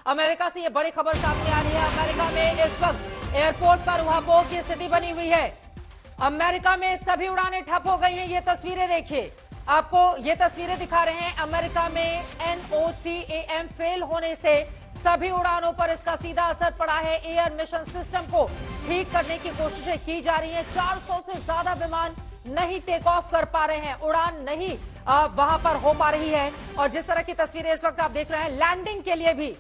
America से ये बड़ी खबर सामने आ रही है। अमेरिका में इस वक्त एयरपोर्ट पर उहापोह की स्थिति बनी हुई है। अमेरिका में सभी उड़ानें ठप हो गई हैं। ये तस्वीरें देखिए, आपको ये तस्वीरें दिखा रहे हैं। अमेरिका में NOTAM फेल होने से सभी उड़ानों पर इसका सीधा असर पड़ा है। एयर मिशन सिस्टम को ठीक करने की कोशिशें की जा रही हैं। 400 से ज्यादा विमान नहीं टेक ऑफ कर पा रहे हैं, उड़ान नहीं वहां पर हो पा रही है। और जिस तरह की तस्वीरें इस वक्त आप देख रहे हैं, लैंडिंग के लिए भी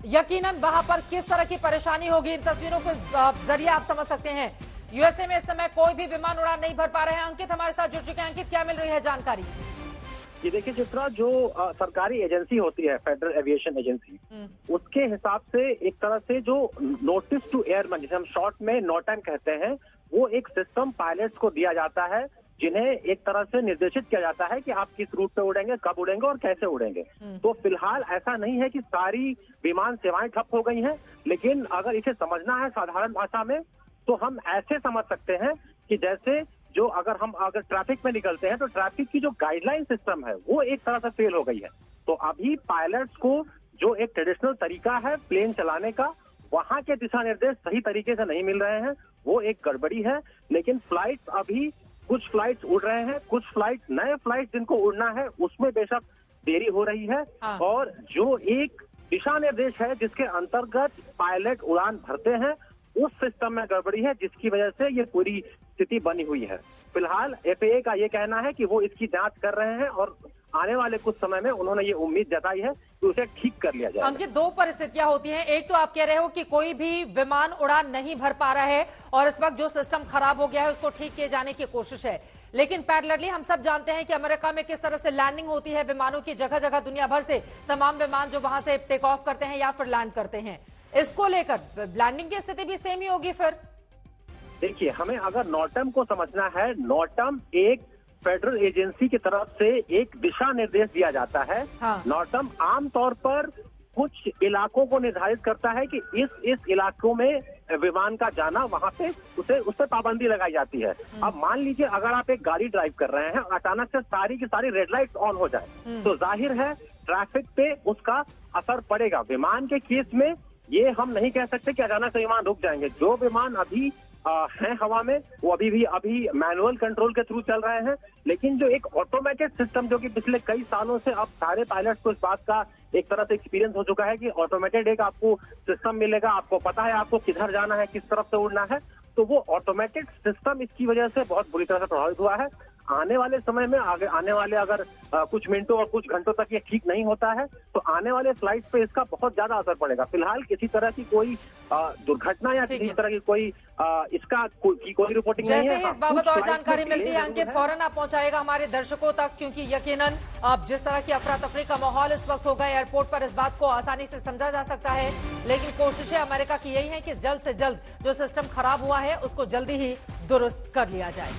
यकीनन वहां पर किस तरह की परेशानी होगी, इन तस्वीरों के जरिए आप समझ सकते हैं। यूएसए में इस समय कोई भी विमान उड़ान नहीं भर पा रहे हैं। अंकित हमारे साथ जुड़ चुके हैं। अंकित, क्या मिल रही है जानकारी? ये देखिए चित्रा, जो सरकारी एजेंसी होती है फेडरल एविएशन एजेंसी, उसके हिसाब से एक तरह से जो नोटिस टू एयरमैन, जिसे हम शॉर्ट में नोटैम कहते हैं, वो एक सिस्टम पायलट्स को दिया जाता है, जिन्हें एक तरह से निर्देशित किया जाता है कि आप किस रूट पे उड़ेंगे, कब उड़ेंगे और कैसे उड़ेंगे। तो फिलहाल ऐसा नहीं है कि सारी विमान सेवाएं ठप हो गई हैं, लेकिन अगर इसे समझना है साधारण भाषा में तो हम ऐसे समझ सकते हैं कि जैसे जो अगर ट्रैफिक में निकलते हैं तो ट्रैफिक की जो गाइडलाइन सिस्टम है वो एक तरह से फेल हो गई है। तो अभी पायलट्स को जो एक ट्रेडिशनल तरीका है प्लेन चलाने का, वहां के दिशा निर्देश सही तरीके से नहीं मिल रहे हैं, वो एक गड़बड़ी है। लेकिन फ्लाइट्स अभी कुछ फ्लाइट्स उड़ रहे हैं, कुछ फ्लाइट नए फ्लाइट जिनको उड़ना है उसमें बेशक देरी हो रही है। और जो एक दिशा निर्देश है जिसके अंतर्गत पायलट उड़ान भरते हैं, उस सिस्टम में गड़बड़ी है, जिसकी वजह से ये पूरी स्थिति बनी हुई है। फिलहाल FAA का ये कहना है कि वो इसकी जांच कर रहे हैं और आने वाले कुछ समय में उन्होंने ये उम्मीद जताई है कि उसे ठीक कर लिया जाए। अंकित, दो परिस्थितियां होती हैं। एक तो आप कह रहे हो कि कोई भी विमान उड़ान नहीं भर पा रहा है और इस वक्त जो सिस्टम खराब हो गया है उसको ठीक किए जाने की कोशिश है, लेकिन पैरेलली हम सब जानते हैं कि अमेरिका में किस तरह से लैंडिंग होती है विमानों की। जगह जगह दुनिया भर से तमाम विमान जो वहां से टेक ऑफ करते हैं या फिर लैंड करते हैं, इसको लेकर लैंडिंग की स्थिति भी सेम ही होगी फिर? देखिए, हमें अगर नोटम को समझना है, नोटम एक फेडरल एजेंसी की तरफ से एक दिशा निर्देश दिया जाता है। नोटम आमतौर पर कुछ इलाकों को निर्धारित करता है कि इस इलाकों में विमान का जाना, वहां पे उस पर पाबंदी लगाई जाती है। अब मान लीजिए अगर आप एक गाड़ी ड्राइव कर रहे हैं और अचानक से सारी की सारी रेड लाइट्स ऑन हो जाए तो जाहिर है ट्रैफिक पे उसका असर पड़ेगा। विमान के केस में ये हम नहीं कह सकते कि अचानक से विमान रुक जाएंगे। जो विमान अभी हैं हवा में, वो अभी मैनुअल कंट्रोल के थ्रू चल रहे हैं, लेकिन जो एक ऑटोमेटेड सिस्टम, जो कि पिछले कई सालों से अब सारे पायलट्स को इस बात का एक तरह से एक्सपीरियंस हो चुका है कि ऑटोमेटेड एक आपको सिस्टम मिलेगा, आपको पता है आपको किधर जाना है, किस तरफ से उड़ना है, तो वो ऑटोमेटेड सिस्टम इसकी वजह से बहुत बुरी तरह से प्रभावित हुआ है। आने वाले समय में आने वाले अगर कुछ मिनटों और कुछ घंटों तक ये ठीक नहीं होता है तो आने वाले फ्लाइट पे इसका बहुत ज्यादा असर पड़ेगा। फिलहाल किसी तरह की कोई दुर्घटना या किसी तरह की कोई कोई रिपोर्टिंग नहीं है। जैसे इस बाबत और जानकारी मिलती है अंकित, फौरन आप पहुंचाएगा हमारे दर्शकों तक, क्योंकि यकीनन अब जिस तरह की अफरा तफरी का माहौल इस वक्त होगा एयरपोर्ट पर, इस बात को आसानी से समझा जा सकता है। लेकिन कोशिशें अमेरिका की यही है कि जल्द से जल्द जो सिस्टम खराब हुआ है उसको जल्दी ही दुरुस्त कर लिया जाए।